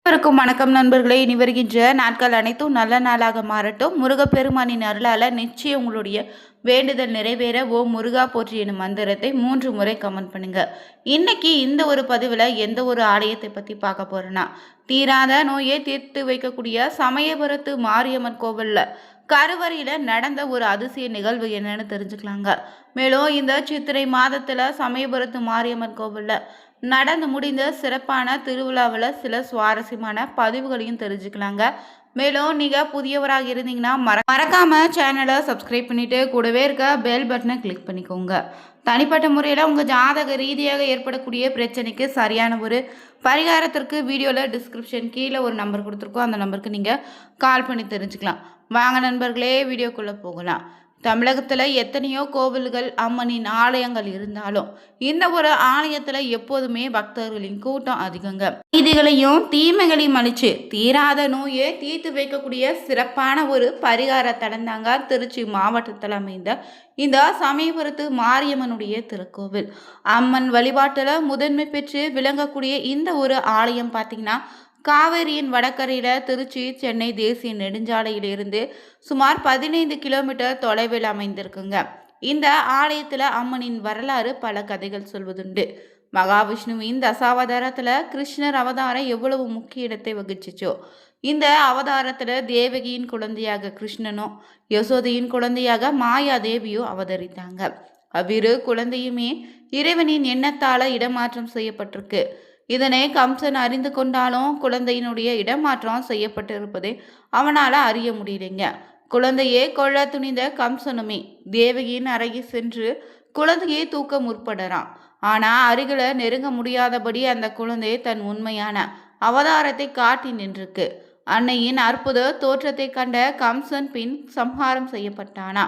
அனைவருக்கும் வணக்கம் நண்பர்களே. இனி வருகின்ற நாட்கள் அனைத்தும் நல்ல நாளாக மாறட்டும். முருகப்பெருமானின் அருளால் நிச்சயம் உங்களுடைய வேண்டுதல் நிறைவேற ஓம் முருகா போற்றி எனும் மந்திரத்தை 3 முறை கமெண்ட் பண்ணுங்க. இன்னைக்கு இந்த ஒரு பதிவில் எந்த ஒரு ஆலயத்தை பற்றி பார்க்க போறேன்னா, தீராத நோயை தீர்த்து வைக்கக்கூடிய சமயபுரத்து மாரியம்மன் கோவிலில் கருவறையில் நடந்த ஒரு அதிசய நிகழ்வு என்னன்னு தெரிஞ்சுக்கலாங்க. மேலும் இந்த சித்திரை மாதத்தில் சமயபுரத்து மாரியம்மன் கோவிலில் நடந்து முடிந்த சிறப்பான திருவிழாவில் சில சுவாரஸ்யமான பதிவுகளையும் தெரிஞ்சுக்கலாங்க. மேலும் நீங்கள் புதியவராக இருந்தீங்கன்னா மறக்காமல் சேனலை சப்ஸ்கிரைப் பண்ணிவிட்டு கூடவே இருக்க பெல் பட்டனை கிளிக் பண்ணிக்கோங்க. தனிப்பட்ட முறையில் உங்கள் ஜாதக ரீதியாக ஏற்படக்கூடிய பிரச்சனைக்கு சரியான ஒரு பரிகாரத்திற்கு வீடியோவில் டிஸ்கிரிப்ஷன் கீழே ஒரு நம்பர் கொடுத்துருக்கோம். அந்த நம்பருக்கு நீங்கள் கால் பண்ணி தெரிஞ்சுக்கலாம். வாங்க நண்பர்களே, வீடியோக்குள்ளே போகலாம். தமிழகத்தில் எத்தனையோ கோவில்கள் அம்மனின் ஆலயங்கள் இருந்தாலும் இந்த ஒரு ஆலயத்தில் எப்போதுமே பக்தர்களின் கூட்டம் அதிகங்க. நீதிகளையும் தீமைகளையும் அழிச்சு தீராத நோயை தீர்த்து வைக்கக்கூடிய சிறப்பான ஒரு பரிகார தடந்தாங்க திருச்சி மாவட்டத்தில் அமைந்த இந்த சமயபுரத்து மாரியம்மனுடைய திருக்கோவில். அம்மன் வழிபாட்டில் முதன்மை பெற்று விளங்கக்கூடிய இந்த ஒரு ஆலயம் பார்த்தீங்கன்னா, காவேரியின் வடகரையில் திருச்சி சென்னை தேசிய நெடுஞ்சாலையிலிருந்து சுமார் 15 கிலோமீட்டர் தொலைவில் அமைந்திருக்குங்க. இந்த ஆலயத்தில் அம்மனின் வரலாறு பல கதைகள் சொல்வதுண்டு. மகாவிஷ்ணுவின் தசாவதாரத்தில் கிருஷ்ணர் அவதாரம் எவ்வளவு முக்கிய இடத்தை வகிச்சிச்சோ, இந்த அவதாரத்தில் தேவகியின் குழந்தையாக கிருஷ்ணனும் யசோதையின் குழந்தையாக மாயா தேவியும் அவதரித்தாங்க. அவ்விரு குழந்தையுமே இறைவனின் எண்ணத்தால் இடமாற்றம் செய்யப்பட்டிருக்கு. இதனை கம்சன் அறிந்து கொண்டாலும் குழந்தையினுடைய இடமாற்றம் செய்யப்பட்டிருப்பதை அவனால் அறிய முடியலைங்க. குழந்தையை கொள்ள துணிந்த கம்சனுமே தேவகியின் அறையை சென்று குழந்தையை தூக்க முற்படுறான். ஆனால் அருகில நெருங்க முடியாதபடி அந்த குழந்தை தன் உண்மையான அவதாரத்தை காட்டி நின்றுருக்கு. அன்னையின் அற்புத தோற்றத்தை கண்ட கம்சன் பின் சம்ஹாரம் செய்யப்பட்டானா.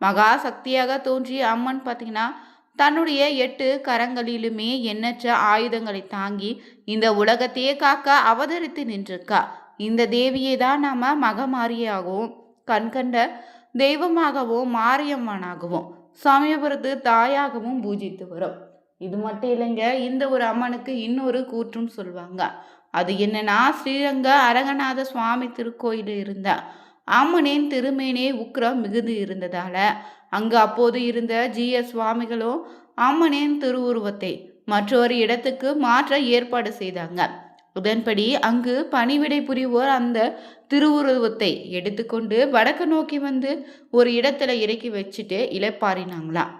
மகா சக்தியாக தோன்றிய அம்மன் பார்த்தீங்கன்னா, தன்னுடைய 8 கரங்களிலுமே எண்ணற்ற ஆயுதங்களை தாங்கி இந்த உலகத்தையே காக்க அவதரித்து நின்றிருக்கா. இந்த தேவியை தான் நாம மகமாரியாகவும் கண்கண்ட தெய்வமாகவும் மாரியம்மனாகவும் சமயபுரத்து தாயாகவும் பூஜித்து வரும். இது மட்டும் இல்லைங்க, இந்த ஒரு அம்மனுக்கு இன்னொரு கூற்றும் சொல்லுவாங்க. அது என்னன்னா, ஸ்ரீரங்க அரங்கநாத சுவாமி திருக்கோயில் இருந்த அம்மனின் திருமேனே உக்கிரம் மிகுந்து இருந்ததால அங்கு அப்போது இருந்த ஜி.எஸ். சுவாமிகளும் அம்மனின் திருவுருவத்தை மற்றொரு இடத்துக்கு மாற்ற ஏற்பாடு செய்தாங்க. அதன்படி அங்கு பணிவிடை புரிவோர் அந்த திருவுருவத்தை எடுத்துக்கொண்டு வடக்கு நோக்கி வந்து ஒரு இடத்துல இறக்கி வச்சுட்டு இளைப்பாறினாங்களாம்.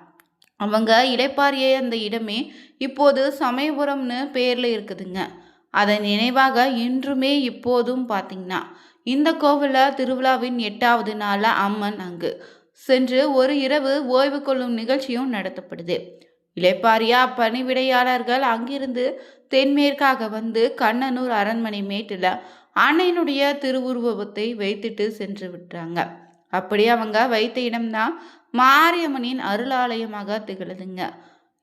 அவங்க இளைப்பாறிய அந்த இடமே இப்போது சமயபுரம்னு பேர்ல இருக்குதுங்க. அதன் நினைவாக இன்றுமே இப்போதும் பார்த்தீங்கன்னா, இந்த கோவிலில் திருவிழாவின் 8வது நாளில் அம்மன் அங்கு சென்று ஒரு இரவு ஓய்வு கொள்ளும் நிகழ்ச்சியும் நடத்தப்படுது. இளைப்பாரியா பணிவிடையாளர்கள் அங்கிருந்து தென்மேற்காக வந்து கண்ணனூர் அரண்மனை மேட்டில் அன்னையினுடைய திருவுருவத்தை வைத்துட்டு சென்று விட்டுறாங்க. அப்படி அவங்க வைத்த இடம்தான் மாரியம்மனின் அருளாலயமாக திகழுதுங்க.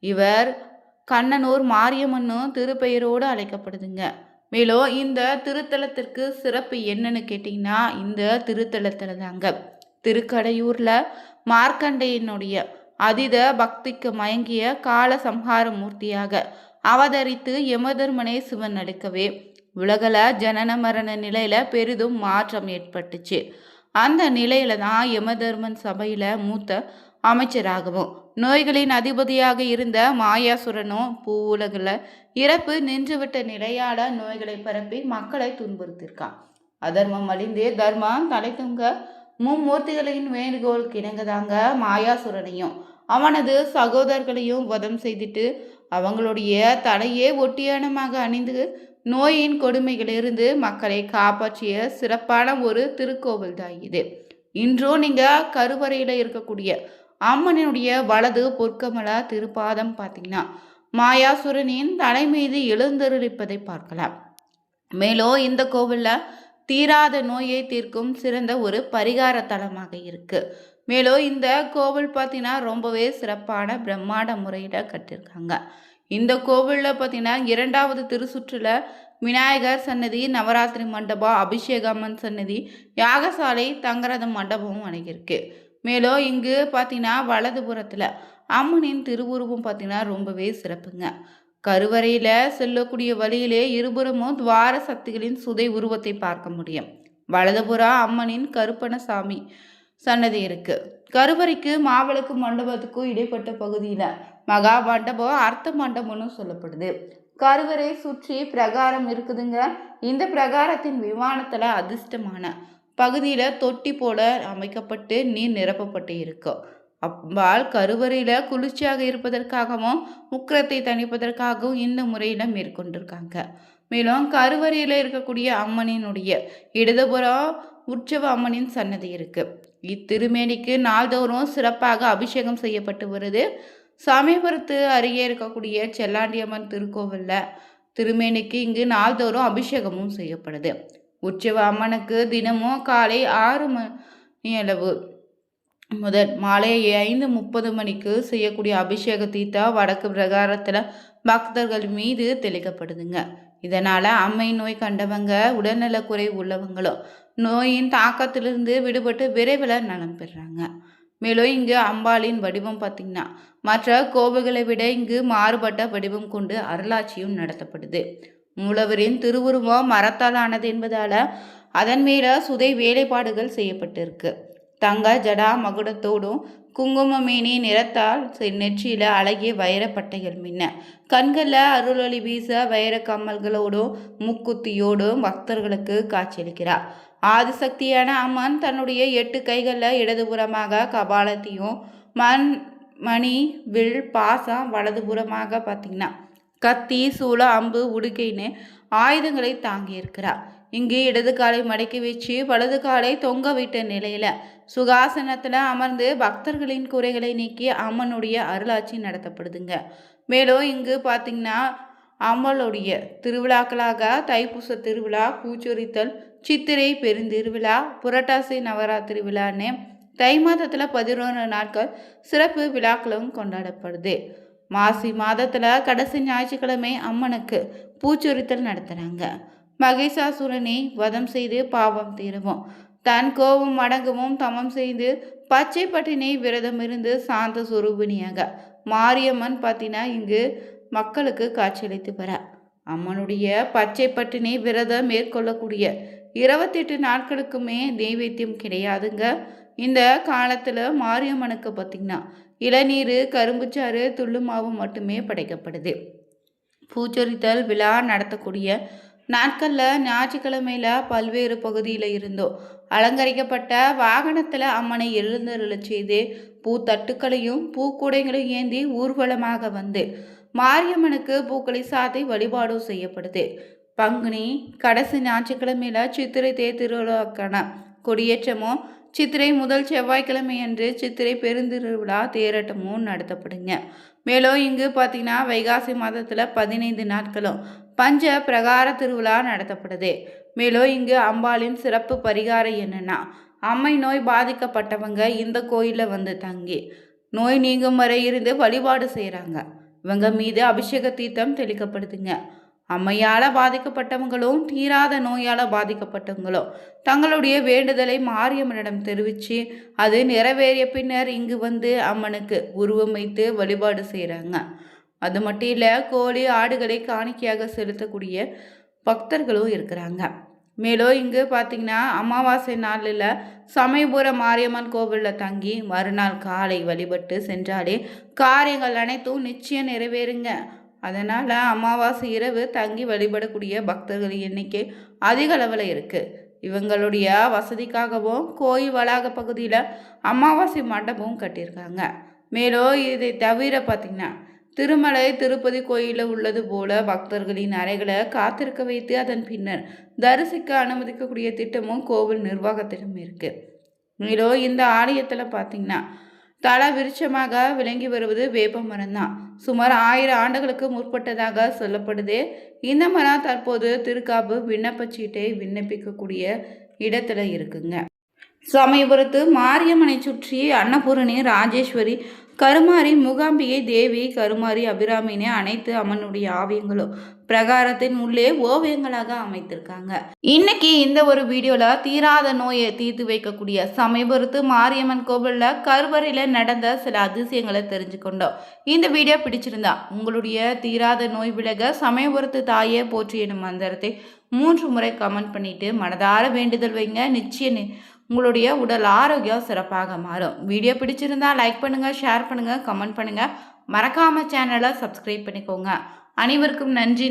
இவர் கண்ணனூர் மாரியம்மனும் திருப்பெயரோடு அழைக்கப்படுதுங்க. மேலும் இந்த திருத்தலத்திற்கு சிறப்பு என்னன்னு கேட்டிங்கன்னா, இந்த திருத்தலத்தில் தாங்க திருக்கடையூர்ல மார்க்கண்டையனுடைய அதீத பக்திக்கு மயங்கிய கால சம்ஹார மூர்த்தியாக அவதரித்து யமதர்மனை சிவன் அடுக்கவே உலகல ஜனன மரண நிலையில பெரிதும் மாற்றம் ஏற்பட்டுச்சு. அந்த நிலையில தான் யமதர்மன் சபையில மூத்த அமைச்சராகவும் நோய்களின் அதிபதியாக இருந்த மாயாசுரனும் பூவுலகில் இறப்பு நின்றுவிட்ட நிலையால நோய்களை பரப்பி மக்களை துன்புறுத்திருக்கான். அதர்மம் அழிந்தே தர்மம் தலைத்துங்க மும்மூர்த்திகளின் வேண்டுகோள் கிணங்குதாங்க மாயாசுரனையும் அவனது சகோதரர்களையும் வதம் செய்துட்டு அவங்களுடைய தலையே ஒட்டியானமாக அணிந்து நோயின் கொடுமைகளிலிருந்து மக்களை காப்பாற்றிய சிறப்பான ஒரு திருக்கோவில் தான் இது. இன்றும் நீங்க கருவறையில இருக்கக்கூடிய அம்மனுடைய வலது பொற்கமல திருப்பாதம் பார்த்தீங்கன்னா, மாயாசுரனின் தலை மீது எழுந்தருளிப்பதை பார்க்கலாம். மேலும் இந்த கோவில்ல தீராத நோயை தீர்க்கும் சிறந்த ஒரு பரிகார தலமாக இருக்கு. மேலும் இந்த கோவில் பார்த்தீங்கன்னா ரொம்பவே சிறப்பான பிரம்மாண்ட முறையில் கட்டியிருக்காங்க. இந்த கோவிலில் பார்த்தீங்கன்னா 2வது திருச்சுற்றுல விநாயகர் சன்னதி, நவராத்திரி மண்டபம், அபிஷேகம்மன் சன்னதி, யாகசாலை, தங்கரத மண்டபமும் அடங்கியிருக்கு. மேலும் இங்கு பார்த்தீங்கன்னா வலதுபுறத்தில் அம்மனின் திருவுருவம் பார்த்தீங்கன்னா ரொம்பவே சிறப்புங்க. கருவறையில் செல்லக்கூடிய வழியிலே இருபுறமும் துவார சக்திகளின் சுதை உருவத்தை பார்க்க முடியும். வலதுபுறம் அம்மனின் கருப்பணசாமி சன்னதி இருக்கு. கருவறைக்கு மாவிளக்கு மண்டபத்துக்கும் இடைப்பட்ட பகுதியில் மகா மண்டபம் அர்த்த மண்டபம்னு சொல்லப்படுது. கருவறை சுற்றி பிரகாரம் இருக்குதுங்க. இந்த பிரகாரத்தின் விமானத்தில் அதிர்ஷ்டமான பகுதியில் தொட்டி போல அமைக்கப்பட்டு நீர் நிரப்பப்பட்டு இருக்கும். அம்பாள் கருவறையில் குளிர்ச்சியாக இருப்பதற்காகவும் உக்கிரத்தை தணிப்பதற்காகவும் இந்த முறையில் மேற்கொண்டிருக்காங்க. மேலும் கருவறையில் இருக்கக்கூடிய அம்மனினுடைய இடதுபுறம் உற்சவ அம்மனின் சன்னதி இருக்கு. இத்திருமேனிக்கு நாள்தோறும் சிறப்பாக அபிஷேகம் செய்யப்பட்டு வருது. சமயபுரத்து அருகே இருக்கக்கூடிய செல்லாண்டியம்மன் திருக்கோவிலில் திருமேனிக்கு இங்கு நாள்தோறும் அபிஷேகமும் செய்யப்படுது. உற்சவ அம்மனுக்கு தினமும் காலை 6 மணி அளவு முதல் மாலை 5:30 மணிக்கு செய்யக்கூடிய அபிஷேக தீர்த்தம் வடக்கு பிரகாரத்தில் பக்தர்கள் மீது தெளிக்கப்படுதுங்க. இதனால் அம்மை நோய் கண்டவங்க, உடல்நலக்குறை உள்ளவங்களும் நோயின் தாக்கத்திலிருந்து விடுபட்டு விரைவில் நலம் பெறுறாங்க. மேலும் இங்கு அம்பாளின் வடிவம் பார்த்திங்கன்னா மற்ற கோவில்களை விட இங்கு மாறுபட்ட வடிவம் கொண்டு அருளாட்சியும் நடத்தப்படுது. மூலவரின் திருவுருவம் மரத்தால் ஆனது என்பதால் அதன் மேல சுதை வேலைப்பாடுகள் செய்யப்பட்டிருக்கு. தங்க ஜடா மகுடத்தோடும் குங்குமமேனி நிறத்தால் நெற்றியில அழகிய வைரப்பட்டைகள் மின்ன, கண்களில் அருளொளி வீச வைர கம்மல்களோடும் முக்குத்தியோடும் பக்தர்களுக்கு காட்சியளிக்கிறார். ஆதிசக்தியான அம்மன் தன்னுடைய 8 கைகளில் இடதுபுறமாக கபாலத்தையும் மணி வில் பாசம் வலதுபுறமாக பார்த்திங்கன்னா கத்தி சூளம் அம்பு உடுக்கைன்னு ஆயுதங்களை தாங்கியிருக்கிறார். இங்கு இடது காலை மடக்கி வச்சு வலது காலை தொங்க விட்ட நிலையில் சுகாசனத்தில் அமர்ந்து பக்தர்களின் குறைகளை நீக்கி அம்மனுடைய அருளாட்சி நடத்தப்படுதுங்க. மேலும் இங்கு பார்த்திங்கன்னா அம்மளுடைய திருவிழாக்களாக தைப்பூச திருவிழா, பூச்சொரித்தல், சித்திரை பெருந்திருவிழா, புரட்டாசி நவராத்திரி விழான்னு தை மாதத்தில் 11 நாட்கள் சிறப்பு விழாக்களும் கொண்டாடப்படுது. மாசி மாதத்தில் கடைசி ஞாயிற்றுக்கிழமை அம்மனுக்கு பூச்சொரித்தல் நடத்துகிறாங்க. மகிஷாசுரனை வதம் செய்து பாவம் தீரவும், தன் கோபம் அடங்கவும் தமம் செய்து பச்சை பட்டினை விரதம் இருந்து சாந்த சுரூபிணியாக மாரியம்மன் பார்த்தீங்கன்னா இங்கு மக்களுக்கு காட்சியளித்து வர அம்மனுடைய பச்சை பட்டினை விரதம் மேற்கொள்ளக்கூடிய 28 நாட்களுக்குமே நெய்வேத்தியம் கிடையாதுங்க. இந்த காலத்தில் மாரியம்மனுக்கு பார்த்திங்கன்னா இளநீர், கரும்புச்சாறு, துள்ளு மாவு மட்டுமே படைக்கப்படுது. பூச்சொரித்தல் விழா நடத்தக்கூடிய நாட்களில் ஞாயிற்றுக்கிழமையில் பல்வேறு பகுதியில் இருந்தோ அலங்கரிக்கப்பட்ட வாகனத்தில் அம்மனை எழுந்தருளச் செய்து பூத்தட்டுக்களையும் பூக்கூடைகளையும் ஏந்தி ஊர்வலமாக வந்து மாரியம்மனுக்கு பூக்களை சாத்தி வழிபாடும் செய்யப்படுது. பங்குனி கடைசி ஞாயிற்றுக்கிழமையில் சித்திரை தேர் திருவிழாக்கான கொடியேற்றமும், சித்திரை முதல் செவ்வாய்க்கிழமை அன்று சித்திரை பெருந்திருவிழா தேரோட்டமும் நடத்தப்படுங்க. மேலும் இங்கு பார்த்தீங்கன்னா வைகாசி மாதத்தில் 15 நாட்களும் பஞ்ச பிரகார திருவிழா நடத்தப்படுது. மேலும் இங்கு அம்பாளின் சிறப்பு பரிகாரம் என்னன்னா, அம்மை நோய் பாதிக்கப்பட்டவங்க இந்த கோயிலில் வந்து தங்கி நோய் நீங்கும் வரை இருந்து வழிபாடு செய்கிறாங்க. இவங்க மீது அபிஷேக தீர்த்தம் தெளிக்கப்படுதுங்க. அம்மையால் பாதிக்கப்பட்டவங்களும் தீராத நோயால் பாதிக்கப்பட்டவங்களும் தங்களுடைய வேண்டுதலை மாரியம்மனிடம் தெரிவித்து அது நிறைவேறிய பின்னர் இங்கு வந்து அம்மனுக்கு உருவம் வைத்து வழிபாடு செய்கிறாங்க. அது மட்டும் இல்லை, கோழி ஆடுகளை காணிக்கையாக செலுத்தக்கூடிய பக்தர்களும் இருக்கிறாங்க. மேலும் இங்கு பார்த்திங்கன்னா அமாவாசை நாளில் சமயபுரம் மாரியம்மன் கோவிலில் தங்கி மறுநாள் காலை வழிபட்டு சென்றாலே காரியங்கள் அனைத்தும் நிச்சயம் நிறைவேறுங்க. அதனால் அமாவாசை இரவு தங்கி வழிபடக்கூடிய பக்தர்கள் எண்ணிக்கை அதிக அளவில் இருக்குது. இவங்களுடைய வசதிக்காகவும் கோயில் வளாக பகுதியில் அமாவாசை மண்டபமும் கட்டியிருக்காங்க. மேலும் இதை தவிர பார்த்திங்கன்னா திருமலை திருப்பதி கோயிலில் உள்ளது போல பக்தர்களின் அறைகளை காத்திருக்க வைத்து அதன் பின்னர் தரிசிக்க அனுமதிக்கக்கூடிய திட்டமும் கோவில் நிர்வாகத்திடம் இருக்குது. மேலும் இந்த ஆலயத்தில் பார்த்திங்கன்னா தல விருட்சமாக விளங்கி வருவது வேப்ப மரம் தான். சுமார் 1000 ஆண்டுகளுக்கு முற்பட்டதாக சொல்லப்படுது. இந்த மரம் தற்போது திருக்காப்பு விண்ணப்பச்சீட்டை விண்ணப்பிக்கக்கூடிய இடத்துல இருக்குங்க. சமயபுரத்து மாரியம்மனை சுற்றி அன்னபூரணி, ராஜேஸ்வரி, கருமாரி, மூகாம்பிகை தேவி, கருமாரி, அபிராமினே அனைத்து அம்மனுடைய ஆலயங்களும் பிரகாரத்தின் உள்ளே ஓவியங்களாக அமைத்திருக்காங்க. இன்னைக்கு இந்த ஒரு வீடியோல தீராத நோயை தீர்த்து வைக்கக்கூடிய சமயபுரத்து மாரியம்மன் கோவில்ல கருவறையில நடந்த சில அதிசயங்களை தெரிஞ்சுக்கொண்டோம். இந்த வீடியோ பிடிச்சிருந்தா உங்களுடைய தீராத நோய் விலக சமயபுரத்து தாயே போற்றி எனும் மந்திரத்தை 3 முறை கமெண்ட் பண்ணிட்டு மனதார வேண்டுதல் வைங்க. நிச்சயம் உங்களுடைய உடல் ஆரோக்கியம் சிறப்பாக மாறும். வீடியோ பிடிச்சிருந்தா லைக் பண்ணுங்க, ஷேர் பண்ணுங்க, கமெண்ட் பண்ணுங்க. மறக்காம சேனலை சப்ஸ்கிரைப் பண்ணிக்கோங்க. அனைவருக்கும் நன்றி.